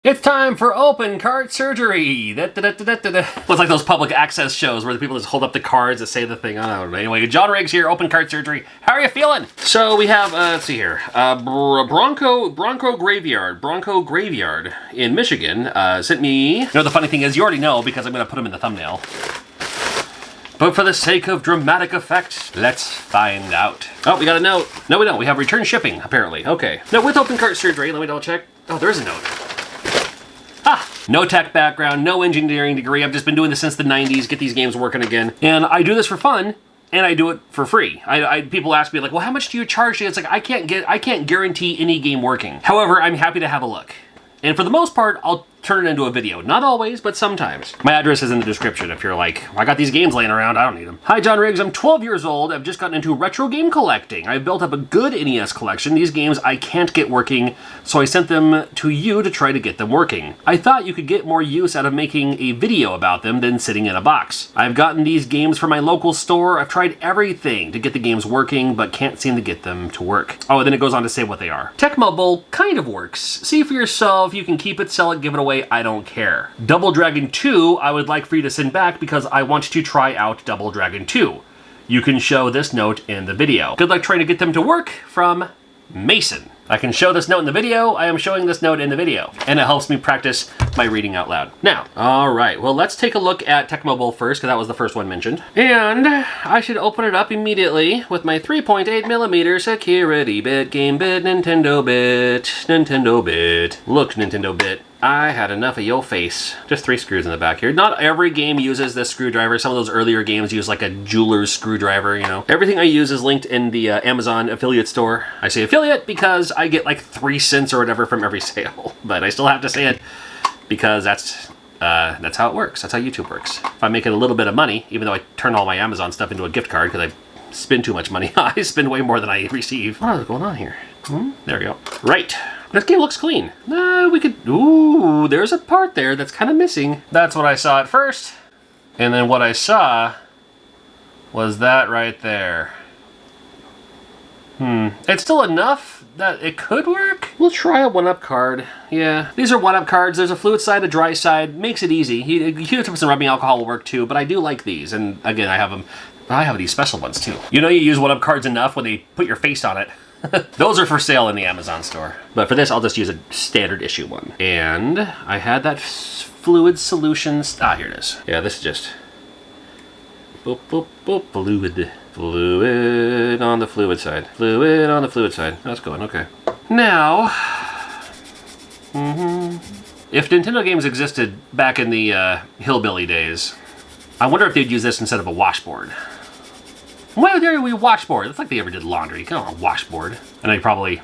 It's time for open cart surgery. It's like those public access shows where the people just hold up the cards that say the thing. I don't know. Anyway, John Riggs here, open cart surgery. How are you feeling? So we have, let's see here, Bronco Graveyard in Michigan sent me. You know, the funny thing is, you already know because I'm going to put them in the thumbnail. But for the sake of dramatic effect, let's find out. Oh, we got a note. No, we don't. We have return shipping, apparently. Okay. Now, with open cart surgery, let me double check. Oh, there is a note. No tech background, no engineering degree. I've just been doing this since the 90s, get these games working again. And I do this for fun, and I do it for free. People ask me like, well, how much do you charge? It's like, I can't guarantee any game working. However, I'm happy to have a look. And for the most part, I'll turn it into a video. Not always, but sometimes. My address is in the description if you're like, I got these games laying around, I don't need them. Hi, John Riggs. I'm 12 years old. I've just gotten into retro game collecting. I've built up a good NES collection. These games I can't get working, so I sent them to you to try to get them working. I thought you could get more use out of making a video about them than sitting in a box. I've gotten these games from my local store. I've tried everything to get the games working, but can't seem to get them to work. Oh, and then it goes on to say what they are. Tecmo Bowl kind of works. See for yourself. You can keep it, sell it, give it away. I don't care. Double Dragon 2, I would like for you to send back because I want to try out Double Dragon 2. You can show this note in the video. Good luck trying to get them to work, from Mason. I can show this note in the video. I am showing this note in the video. And it helps me practice my reading out loud. Now, all right, well, let's take a look at Tecmo Bowl first, because that was the first one mentioned. And I should open it up immediately with my 3.8mm security bit, game bit, Nintendo bit, Nintendo bit. Look, Nintendo bit. I had enough of your face. Just 3 screws in the back here. Not every game uses this screwdriver. Some of those earlier games use like a jeweler's screwdriver, you know. Everything I use is linked in the Amazon affiliate store. I say affiliate because I get like 3 cents or whatever from every sale. But I still have to say it because that's how it works. That's how YouTube works. If I make it a little bit of money, even though I turn all my Amazon stuff into a gift card because I spend too much money. I spend way more than I receive. What is going on here? There we go. Right. This game looks clean. We could... Ooh, there's a part there that's kind of missing. That's what I saw at first. And then what I saw was that right there. It's still enough that it could work. We'll try a 1-up card. Yeah, these are 1-up cards. There's a fluid side, a dry side. Makes it easy. Heat tips and rubbing alcohol will work too, but I do like these. And again, I have them. I have these special ones too. You know you use 1-up cards enough when they put your face on it. Those are for sale in the Amazon store. But for this, I'll just use a standard issue one. And I had that fluid solutions. Ah, here it is. Yeah, this is just... Boop, boop, boop, fluid. Fluid on the fluid side. Fluid on the fluid side. That's going, okay. Now... If Nintendo games existed back in the hillbilly days, I wonder if they'd use this instead of a washboard. Well, there we washboard. It's like they ever did laundry. You know, a washboard. I know you probably...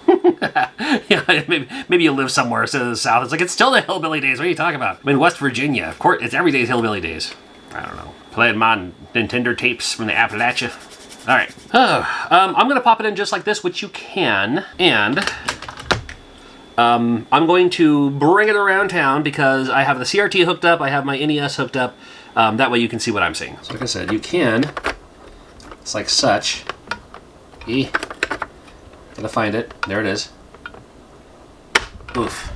yeah, maybe you live somewhere instead of the South. It's like, it's still the hillbilly days. What are you talking about? I'm in West Virginia. Of course, it's every day's hillbilly days. I don't know. Playing my Nintendo tapes from the Appalachia. All right. I'm going to pop it in just like this, which you can. And I'm going to bring it around town because I have the CRT hooked up. I have my NES hooked up. That way you can see what I'm seeing. So like I said, you can... It's like such. Gotta find it. There it is. Oof.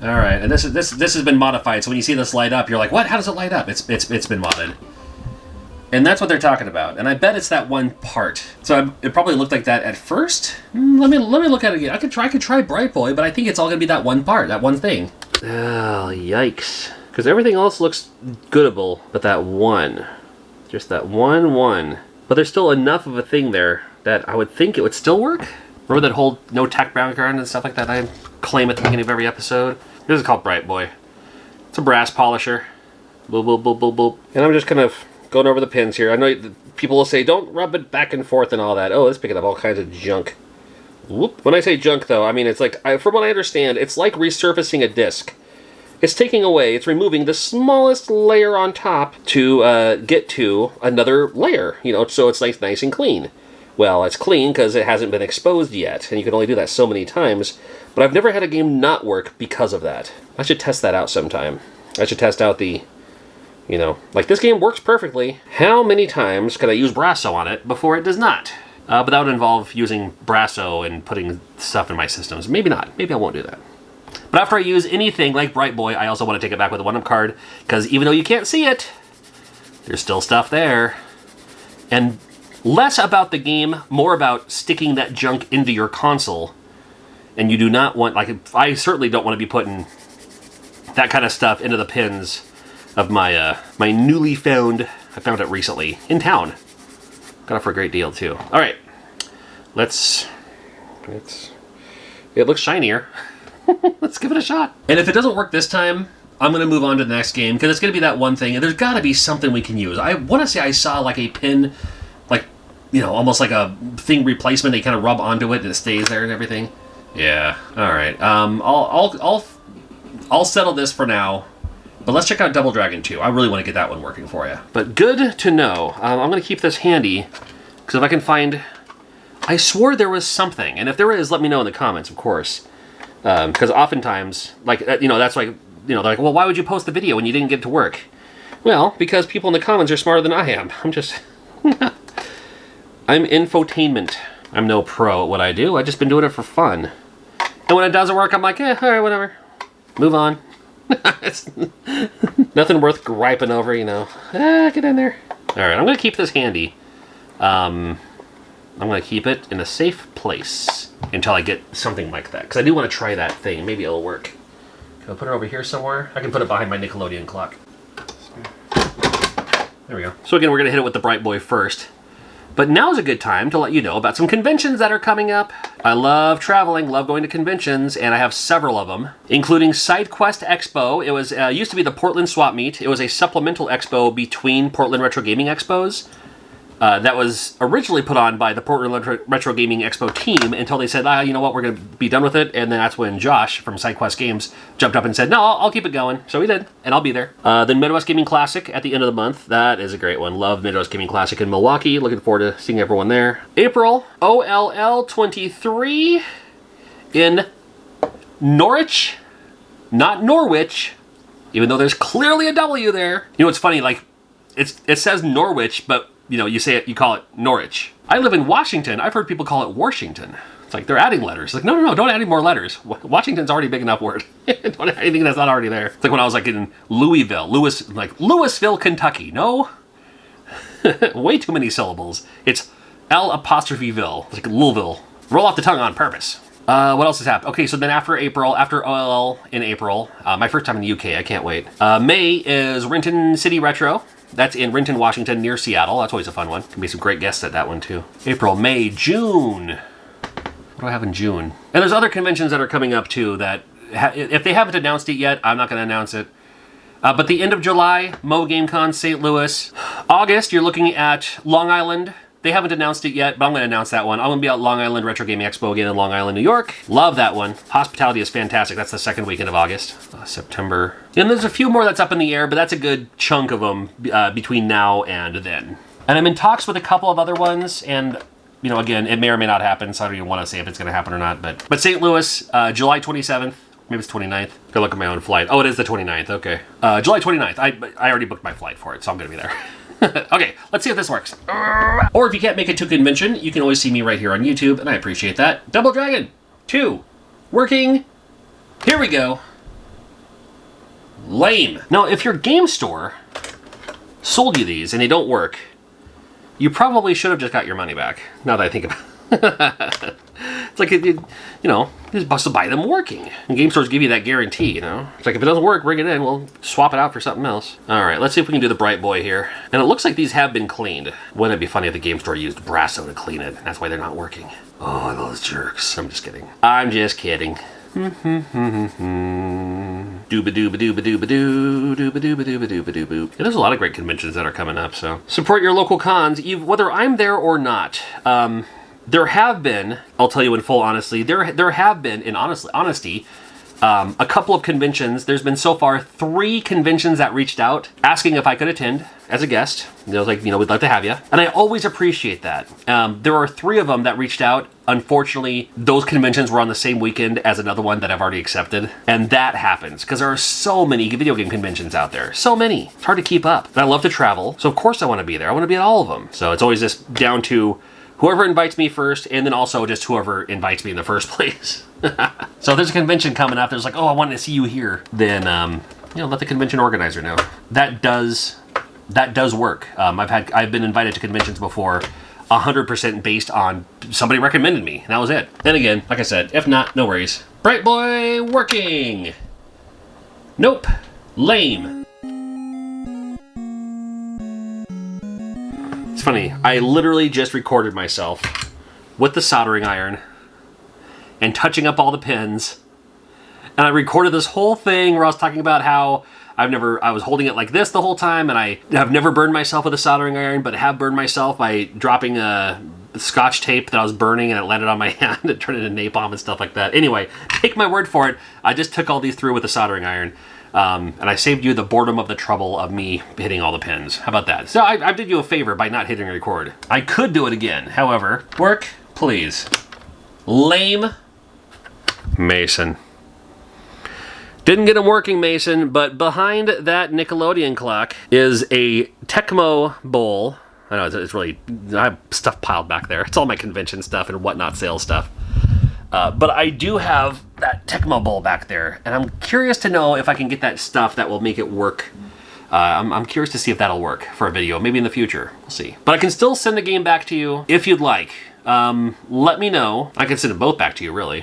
All right, and this has been modified. So when you see this light up, you're like, "What? How does it light up?" It's been modded, and that's what they're talking about. And I bet it's that one part. So it probably looked like that at first. Let me look at it again. I could try Bright Boy, but I think it's all gonna be that one part, that one thing. Oh, yikes! Because everything else looks goodable, but that one. Just that one. But there's still enough of a thing there that I would think it would still work. Remember that whole no tech background and stuff like that I claim at the beginning of every episode? This is called Bright Boy. It's a brass polisher. Boop, boop, boop, boop, boop. And I'm just kind of going over the pins here. I know people will say, don't rub it back and forth and all that. Oh, it's picking up all kinds of junk. Whoop. When I say junk, though, I mean, it's like, from what I understand, it's like resurfacing a disc. It's taking away, it's removing the smallest layer on top to get to another layer, you know, so it's nice and clean. Well, it's clean because it hasn't been exposed yet, and you can only do that so many times, but I've never had a game not work because of that. I should test that out sometime. I should test out the, you know, like this game works perfectly. How many times could I use Brasso on it before it does not? But that would involve using Brasso and putting stuff in my systems. Maybe not. Maybe I won't do that. But after I use anything like Bright Boy, I also want to take it back with a 1-up card, because even though you can't see it, there's still stuff there. And less about the game, more about sticking that junk into your console. And you do not want, like, I certainly don't want to be putting that kind of stuff into the pins of my my newly found, I found it recently, in town. Got it for a great deal, too. All right, it looks shinier. Let's give it a shot. And if it doesn't work this time, I'm going to move on to the next game, because it's going to be that one thing, and there's got to be something we can use. I want to say I saw, like, a pin, like, you know, almost like a thing replacement. They kind of rub onto it, and it stays there and everything. Yeah, all right. I'll settle this for now, but let's check out Double Dragon 2. I really want to get that one working for you. But good to know. I'm going to keep this handy, because if I can find... I swore there was something, and if there is, let me know in the comments, of course. Because oftentimes, like, you know, that's like, you know, they're like, well, why would you post the video when you didn't get to work? Well, because people in the comments are smarter than I am. I'm just... I'm infotainment. I'm no pro at what I do. I've just been doing it for fun. And when it doesn't work, I'm like, all right, whatever. Move on. It's nothing worth griping over, you know. Get in there. All right, I'm going to keep this handy. I'm going to keep it in a safe place until I get something like that. Because I do want to try that thing. Maybe it'll work. Can I put it over here somewhere? I can put it behind my Nickelodeon clock. There we go. So again, we're going to hit it with the Bright Boy first. But now's a good time to let you know about some conventions that are coming up. I love traveling, love going to conventions, and I have several of them, including SideQuest Expo. It was used to be the Portland Swap Meet. It was a supplemental expo between Portland Retro Gaming Expos. That was originally put on by the Portland Retro Gaming Expo team until they said, you know what, we're going to be done with it. And then that's when Josh from SideQuest Games jumped up and said, no, I'll keep it going. So he did, and I'll be there. Then Midwest Gaming Classic at the end of the month. That is a great one. Love Midwest Gaming Classic in Milwaukee. Looking forward to seeing everyone there. April, OLL 23 in Norwich, not Norwich, even though there's clearly a W there. You know, it's funny, like, it says Norwich, but you know, you call it Norwich. I live in Washington. I've heard people call it Washington. It's like they're adding letters. Like, no, don't add any more letters. Washington's already a big enough word. Don't add anything that's not already there. It's like when I was like in Louisville, Kentucky. No, way too many syllables. It's L''ville. It's like Louisville. Roll off the tongue on purpose. What else has happened? Okay, so then after OLL in April, my first time in the UK, I can't wait. May is Renton City Retro. That's in Renton, Washington, near Seattle. That's always a fun one. Can be some great guests at that one, too. April, May, June. What do I have in June? And there's other conventions that are coming up, too, that if they haven't announced it yet, I'm not going to announce it. But the end of July, Mo GameCon, St. Louis. August, you're looking at Long Island. They haven't announced it yet, but I'm going to announce that one. I'm going to be at Long Island Retro Gaming Expo again in Long Island, New York. Love that one. Hospitality is fantastic. That's the second weekend of August. September. And there's a few more that's up in the air, but that's a good chunk of them between now and then. And I'm in talks with a couple of other ones, and, you know, again, it may or may not happen, so I don't even want to say if it's going to happen or not. But St. Louis, July 27th. Maybe it's 29th. Gotta look at my own flight. Oh, it is the 29th. Okay. July 29th. I already booked my flight for it, so I'm going to be there. Okay, let's see if this works. Or if you can't make it to a convention, you can always see me right here on YouTube, and I appreciate that. Double Dragon 2. Working. Here we go. Lame. Now, if your game store sold you these and they don't work, you probably should have just got your money back, now that I think about it. It's like, you know, you're supposed to buy them working. And game stores give you that guarantee, you know? It's like, if it doesn't work, bring it in. We'll swap it out for something else. All right, let's see if we can do the Bright Boy here. And it looks like these have been cleaned. Wouldn't it be funny if the game store used Brasso to clean it? That's why they're not working. Oh, those jerks. I'm just kidding. I'm just kidding. Dooba-dooba-dooba-dooba-doo, dooba-dooba-dooba-dooba-dooba-doo. Yeah, there's a lot of great conventions that are coming up, so. Support your local cons, whether I'm there or not. There have been, I'll tell you in full honesty, there have been, in honesty, a couple of conventions. There's been so far 3 conventions that reached out asking if I could attend as a guest. They was like, you know, we'd like to have you. And I always appreciate that. There are 3 of them that reached out. Unfortunately, those conventions were on the same weekend as another one that I've already accepted. And that happens because there are so many video game conventions out there. So many. It's hard to keep up. And I love to travel. So of course I want to be there. I want to be at all of them. So it's always just down to whoever invites me first, and then also just whoever invites me in the first place. So if there's a convention coming up, there's like, oh, I wanted to see you here, then let the convention organizer know. That does work. I've been invited to conventions before, 100% based on somebody recommended me, and that was it. And again, like I said, if not, no worries. Bright boy working. Nope. Lame. It's funny, I literally just recorded myself with the soldering iron and touching up all the pins. And I recorded this whole thing where I was talking about how I was holding it like this the whole time, and I have never burned myself with a soldering iron, but have burned myself by dropping a Scotch tape that I was burning and it landed on my hand and turned into napalm and stuff like that. Anyway, take my word for it. I just took all these through with a soldering iron. And I saved you the boredom of the trouble of me hitting all the pins. How about that? So I did you a favor by not hitting record. I could do it again. However, work, please. Lame. Mason. Didn't get him working, Mason, but behind that Nickelodeon clock is a Tecmo Bowl. I know, it's really, I have stuff piled back there. It's all my convention stuff and whatnot sales stuff. But I do have that Tecmo Bowl back there, and I'm curious to know if I can get that stuff that will make it work. I'm curious to see if that'll work for a video, maybe in the future. We'll see. But I can still send the game back to you if you'd like. Let me know. I can send them both back to you, really.